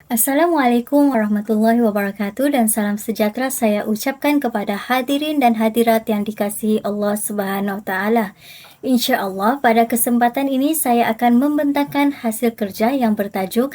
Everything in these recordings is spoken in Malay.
Assalamualaikum warahmatullahi wabarakatuh dan salam sejahtera saya ucapkan kepada hadirin dan hadirat yang dikasihi Allah Subhanahu Wa Taala. Insya-Allah pada kesempatan ini saya akan membentangkan hasil kerja yang bertajuk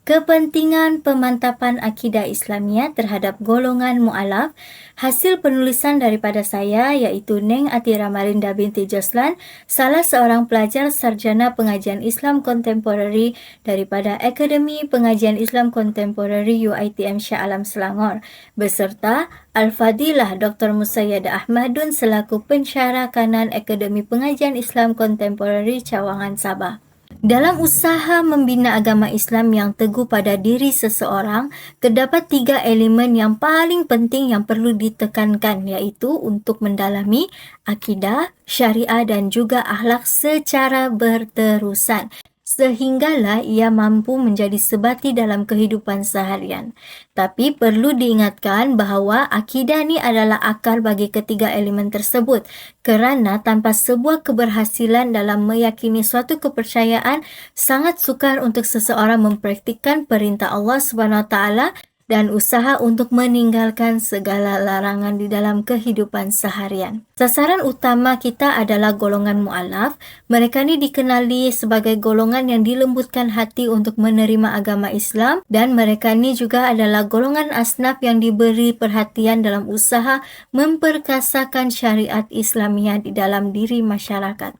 Kepentingan Pemantapan Akidah Islamiyah terhadap golongan mu'alaf. Hasil penulisan daripada saya iaitu Neng Atira Malinda binti Joslan, salah seorang pelajar sarjana pengajian Islam Kontemporari daripada Akademi Pengajian Islam Kontemporari UiTM Shah Alam Selangor, beserta Al-Fadilah Dr. Musayyadah Ahmadun selaku pensyarah kanan Akademi Pengajian Islam Kontemporari Cawangan, Sabah. Dalam usaha membina agama Islam yang teguh pada diri seseorang, terdapat 3 elemen yang paling penting yang perlu ditekankan, iaitu untuk mendalami akidah, syariah dan juga akhlak secara berterusan, sehinggalah ia mampu menjadi sebati dalam kehidupan seharian. Tapi perlu diingatkan bahawa akidah ni adalah akar bagi ketiga elemen tersebut, kerana tanpa sebuah keberhasilan dalam meyakini suatu kepercayaan, sangat sukar untuk seseorang mempraktikkan perintah Allah Subhanahu Wa Taala dan usaha untuk meninggalkan segala larangan di dalam kehidupan seharian. Sasaran utama kita adalah golongan mu'alaf. Mereka ni dikenali sebagai golongan yang dilembutkan hati untuk menerima agama Islam, dan mereka ni juga adalah golongan asnaf yang diberi perhatian dalam usaha memperkasakan syariat Islamiah di dalam diri masyarakat.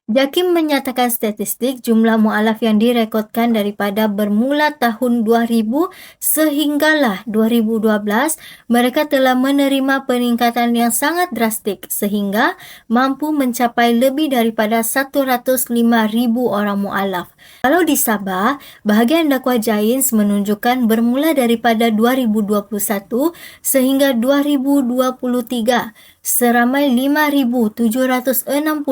JAKIM menyatakan statistik jumlah mu'alaf yang direkodkan daripada bermula tahun 2000 sehinggalah 2012, mereka telah menerima peningkatan yang sangat drastik sehingga mampu mencapai lebih daripada 105,000 orang mu'alaf. Kalau di Sabah, bahagian dakwah Jains menunjukkan bermula daripada 2021 sehingga 2023, seramai 5,760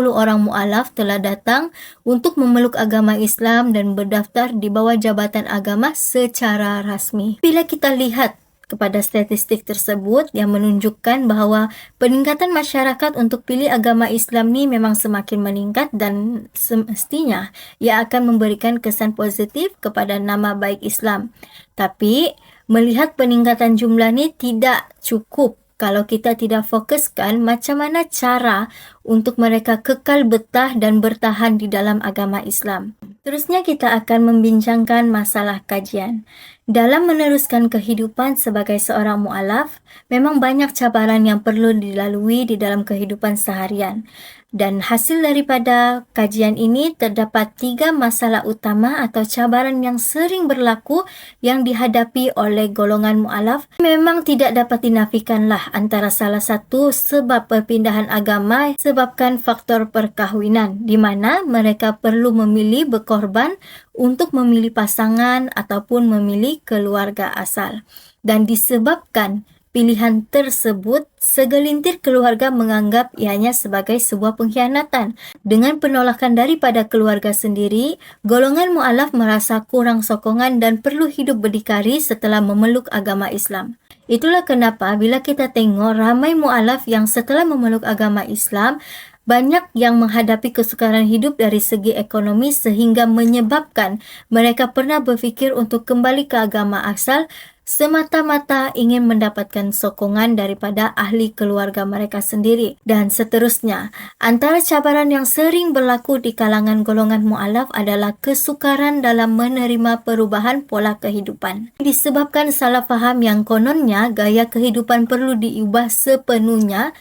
orang mu'alaf telah datang untuk memeluk agama Islam dan berdaftar di bawah Jabatan Agama secara rasmi. Bila kita lihat kepada statistik tersebut yang menunjukkan bahawa peningkatan masyarakat untuk pilih agama Islam ni memang semakin meningkat, dan semestinya ia akan memberikan kesan positif kepada nama baik Islam. Tapi melihat peningkatan jumlah ni tidak cukup kalau kita tidak fokuskan macam mana cara untuk mereka kekal betah dan bertahan di dalam agama Islam. Terusnya kita akan membincangkan masalah kajian. Dalam meneruskan kehidupan sebagai seorang mu'alaf, memang banyak cabaran yang perlu dilalui di dalam kehidupan seharian. Dan hasil daripada kajian ini terdapat 3 masalah utama atau cabaran yang sering berlaku yang dihadapi oleh golongan mu'alaf. Memang tidak dapat dinafikanlah antara salah satu sebab perpindahan agama sebabkan faktor perkahwinan, di mana mereka perlu memilih berkorban untuk memilih pasangan ataupun memilih keluarga asal. Dan disebabkan pilihan tersebut, segelintir keluarga menganggap ianya sebagai sebuah pengkhianatan. Dengan penolakan daripada keluarga sendiri, golongan mu'alaf merasa kurang sokongan dan perlu hidup berdikari setelah memeluk agama Islam. Itulah kenapa bila kita tengok ramai mu'alaf yang setelah memeluk agama Islam, banyak yang menghadapi kesukaran hidup dari segi ekonomi sehingga menyebabkan mereka pernah berfikir untuk kembali ke agama asal semata-mata ingin mendapatkan sokongan daripada ahli keluarga mereka sendiri. Dan seterusnya, antara cabaran yang sering berlaku di kalangan golongan mu'alaf adalah kesukaran dalam menerima perubahan pola kehidupan. Disebabkan salah faham yang kononnya gaya kehidupan perlu diubah sepenuhnya,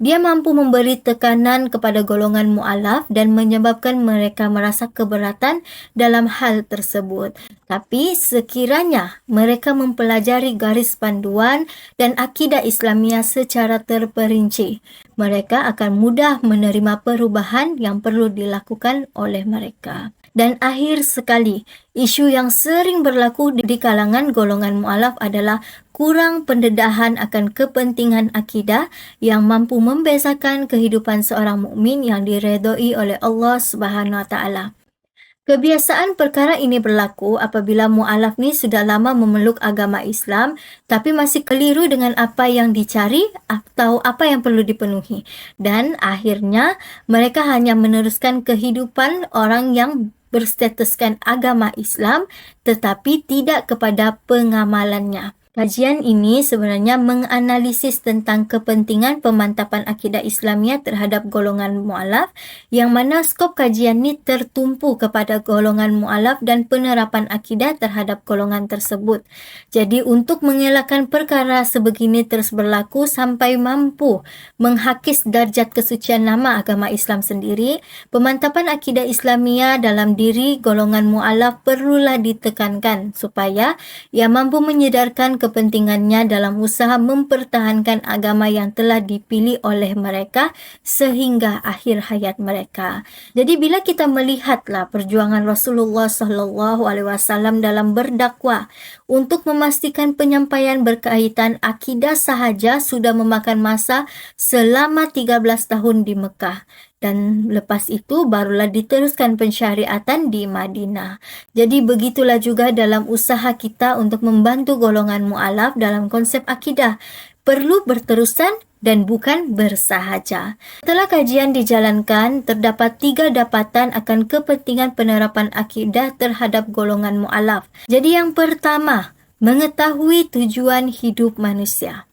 dia mampu memberi tekanan kepada golongan mu'alaf dan menyebabkan mereka merasa keberatan dalam hal tersebut. Tapi sekiranya mereka mempelajari garis panduan dan akidah Islamiah secara terperinci, mereka akan mudah menerima perubahan yang perlu dilakukan oleh mereka. Dan akhir sekali, isu yang sering berlaku di kalangan golongan mu'alaf adalah kurang pendedahan akan kepentingan akidah yang mampu membezakan kehidupan seorang mukmin yang diredai oleh Allah Subhanahu Wa Taala. Kebiasaan perkara ini berlaku apabila mu'alaf ni sudah lama memeluk agama Islam tapi masih keliru dengan apa yang dicari atau apa yang perlu dipenuhi, dan akhirnya mereka hanya meneruskan kehidupan orang yang berstatuskan agama Islam tetapi tidak kepada pengamalannya. Kajian ini sebenarnya menganalisis tentang kepentingan pemantapan akidah Islamiah terhadap golongan mu'alaf, yang mana skop kajian ini tertumpu kepada golongan mu'alaf dan penerapan akidah terhadap golongan tersebut. Jadi untuk mengelakkan perkara sebegini terus berlaku sampai mampu menghakis darjat kesucian nama agama Islam sendiri, pemantapan akidah Islamiah dalam diri golongan mu'alaf perlulah ditekankan supaya ia mampu menyedarkan kepentingannya dalam usaha mempertahankan agama yang telah dipilih oleh mereka sehingga akhir hayat mereka. Jadi bila kita melihatlah perjuangan Rasulullah SAW dalam berdakwah untuk memastikan penyampaian berkaitan akidah sahaja sudah memakan masa selama 13 tahun di Mekah. Dan lepas itu barulah diteruskan pensyariatan di Madinah. Jadi begitulah juga dalam usaha kita untuk membantu golongan mu'alaf dalam konsep akidah. Perlu berterusan dan bukan bersahaja. Setelah kajian dijalankan, terdapat 3 dapatan akan kepentingan penerapan akidah terhadap golongan mu'alaf. Jadi yang pertama, mengetahui tujuan hidup manusia.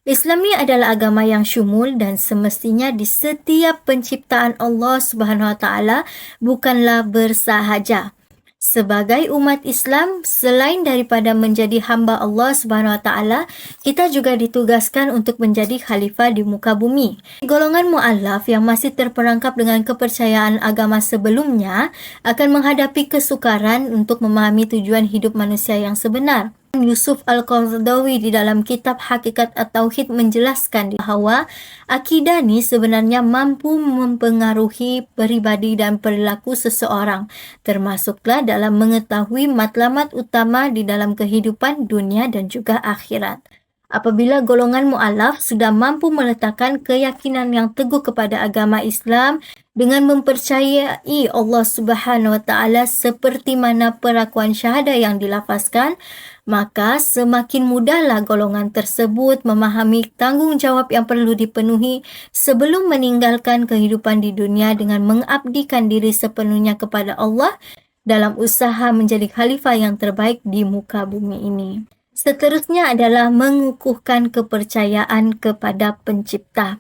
Islam ini adalah agama yang syumul dan semestinya di setiap penciptaan Allah Subhanahu Wa Taala bukanlah bersahaja. Sebagai umat Islam, selain daripada menjadi hamba Allah Subhanahu Wa Taala, kita juga ditugaskan untuk menjadi khalifah di muka bumi. Golongan mu'alaf yang masih terperangkap dengan kepercayaan agama sebelumnya akan menghadapi kesukaran untuk memahami tujuan hidup manusia yang sebenar. Yusuf Al-Qaradawi di dalam kitab Hakikat At-Tauhid menjelaskan bahawa akidah ni sebenarnya mampu mempengaruhi peribadi dan perilaku seseorang, termasuklah dalam mengetahui matlamat utama di dalam kehidupan dunia dan juga akhirat. Apabila golongan mu'alaf sudah mampu meletakkan keyakinan yang teguh kepada agama Islam dengan mempercayai Allah Subhanahu Wa Taala seperti mana perakuan syahadah yang dilafazkan, maka semakin mudahlah golongan tersebut memahami tanggungjawab yang perlu dipenuhi sebelum meninggalkan kehidupan di dunia dengan mengabdikan diri sepenuhnya kepada Allah dalam usaha menjadi khalifah yang terbaik di muka bumi ini. Seterusnya adalah mengukuhkan kepercayaan kepada pencipta.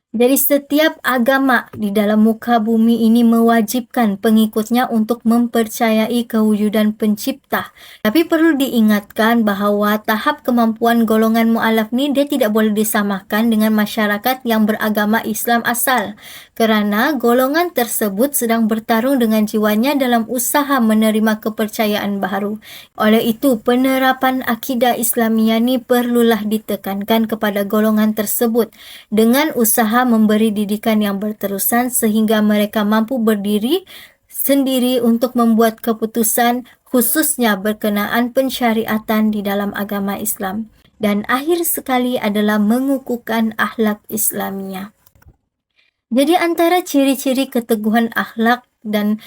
Jadi setiap agama di dalam muka bumi ini mewajibkan pengikutnya untuk mempercayai kewujudan pencipta. Tapi perlu diingatkan bahawa tahap kemampuan golongan mu'alaf ni dia tidak boleh disamakan dengan masyarakat yang beragama Islam asal. Kerana golongan tersebut sedang bertarung dengan jiwanya dalam usaha menerima kepercayaan baru. Oleh itu, penerapan akidah Islamiah ni perlulah ditekankan kepada golongan tersebut dengan usaha memberi didikan yang berterusan sehingga mereka mampu berdiri sendiri untuk membuat keputusan khususnya berkenaan pensyariatan di dalam agama Islam. Dan akhir sekali adalah mengukuhkan akhlak Islamiah. Jadi antara ciri-ciri keteguhan akhlak dan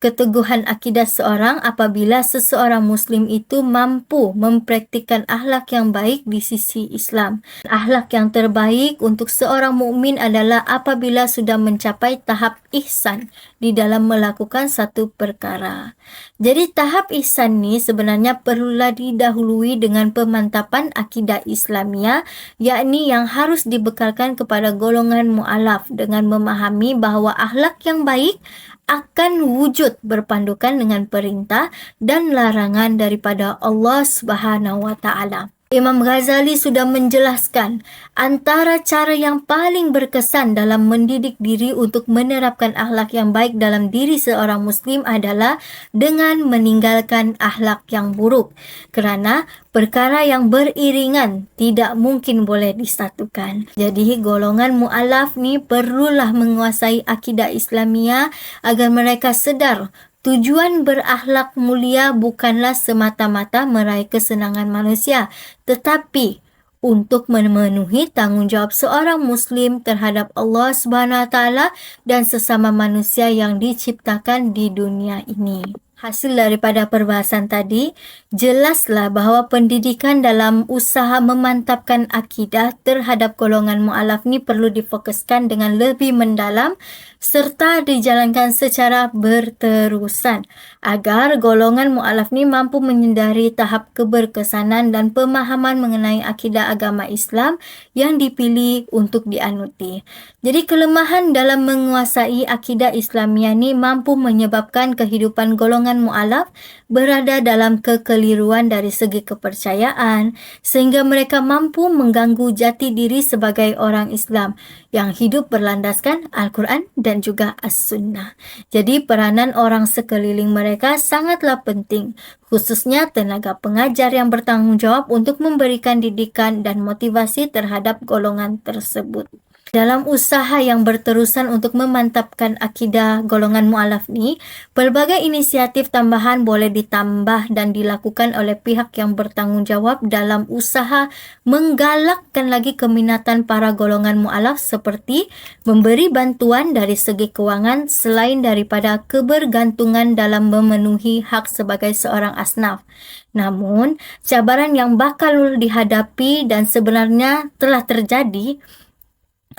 keteguhan akidah seorang apabila seseorang Muslim itu mampu mempraktikkan akhlak yang baik di sisi Islam. Akhlak yang terbaik untuk seorang mukmin adalah apabila sudah mencapai tahap ihsan di dalam melakukan satu perkara. Jadi tahap ihsan ni sebenarnya perlulah didahului dengan pemantapan akidah Islamiah, yakni yang harus dibekalkan kepada golongan mu'alaf dengan memahami bahawa akhlak yang baik akan wujud berpandukan dengan perintah dan larangan daripada Allah Subhanahu Wa Taala. Imam Ghazali sudah menjelaskan antara cara yang paling berkesan dalam mendidik diri untuk menerapkan akhlak yang baik dalam diri seorang Muslim adalah dengan meninggalkan akhlak yang buruk. Kerana perkara yang beriringan tidak mungkin boleh disatukan. Jadi golongan mu'alaf ni perlulah menguasai akidah Islamiah agar mereka sedar tujuan berakhlak mulia bukanlah semata-mata meraih kesenangan manusia, tetapi untuk memenuhi tanggungjawab seorang Muslim terhadap Allah Subhanahu Wa Taala dan sesama manusia yang diciptakan di dunia ini. Hasil daripada perbahasan tadi, jelaslah bahawa pendidikan dalam usaha memantapkan akidah terhadap golongan mu'alaf ni perlu difokuskan dengan lebih mendalam serta dijalankan secara berterusan agar golongan mu'alaf ni mampu menyedari tahap keberkesanan dan pemahaman mengenai akidah agama Islam yang dipilih untuk dianuti. Jadi kelemahan dalam menguasai akidah Islamiah ni mampu menyebabkan kehidupan golongan mu'alaf berada dalam kekeliruan dari segi kepercayaan sehingga mereka mampu mengganggu jati diri sebagai orang Islam yang hidup berlandaskan Al-Quran dan juga As-Sunnah. Jadi peranan orang sekeliling mereka sangatlah penting, khususnya tenaga pengajar yang bertanggungjawab untuk memberikan didikan dan motivasi terhadap golongan tersebut. Dalam usaha yang berterusan untuk memantapkan akidah golongan mu'alaf ni, pelbagai inisiatif tambahan boleh ditambah dan dilakukan oleh pihak yang bertanggungjawab dalam usaha menggalakkan lagi keminatan para golongan mu'alaf seperti memberi bantuan dari segi kewangan selain daripada kebergantungan dalam memenuhi hak sebagai seorang asnaf. Namun, cabaran yang bakal dihadapi dan sebenarnya telah terjadi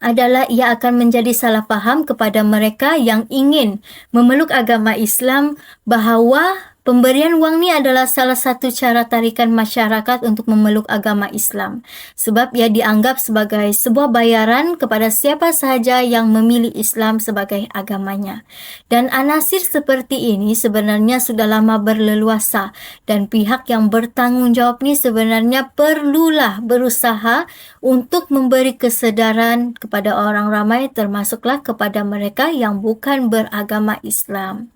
adalah ia akan menjadi salah faham kepada mereka yang ingin memeluk agama Islam bahawa pemberian wang ni adalah salah satu cara tarikan masyarakat untuk memeluk agama Islam sebab ia dianggap sebagai sebuah bayaran kepada siapa sahaja yang memilih Islam sebagai agamanya. Dan anasir seperti ini sebenarnya sudah lama berleluasa dan pihak yang bertanggungjawab ni sebenarnya perlulah berusaha untuk memberi kesedaran kepada orang ramai termasuklah kepada mereka yang bukan beragama Islam.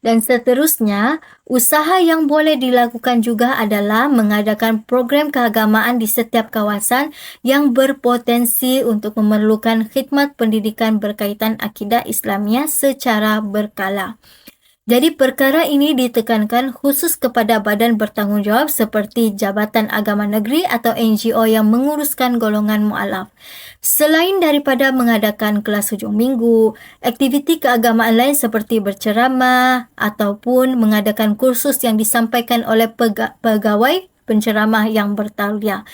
Dan seterusnya, usaha yang boleh dilakukan juga adalah mengadakan program keagamaan di setiap kawasan yang berpotensi untuk memerlukan khidmat pendidikan berkaitan akidah Islamiah secara berkala. Jadi perkara ini ditekankan khusus kepada badan bertanggungjawab seperti Jabatan Agama Negeri atau NGO yang menguruskan golongan mu'alaf. Selain daripada mengadakan kelas hujung minggu, aktiviti keagamaan lain seperti berceramah ataupun mengadakan kursus yang disampaikan oleh pegawai penceramah yang bertauliah.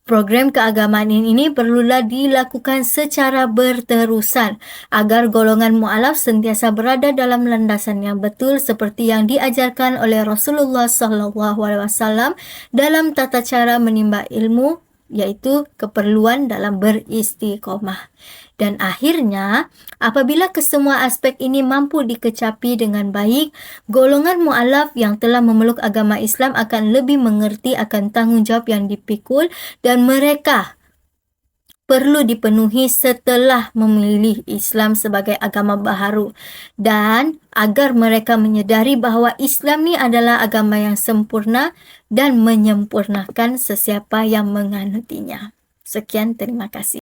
Program keagamaan ini perlulah dilakukan secara berterusan agar golongan mu'alaf sentiasa berada dalam landasan yang betul seperti yang diajarkan oleh Rasulullah SAW dalam tata cara menimba ilmu, iaitu keperluan dalam beristiqomah. Dan akhirnya, apabila kesemua aspek ini mampu dikecapi dengan baik, golongan mu'alaf yang telah memeluk agama Islam akan lebih mengerti akan tanggungjawab yang dipikul dan mereka perlu dipenuhi setelah memilih Islam sebagai agama baharu dan agar mereka menyedari bahawa Islam ni adalah agama yang sempurna dan menyempurnakan sesiapa yang menganutinya. Sekian, terima kasih.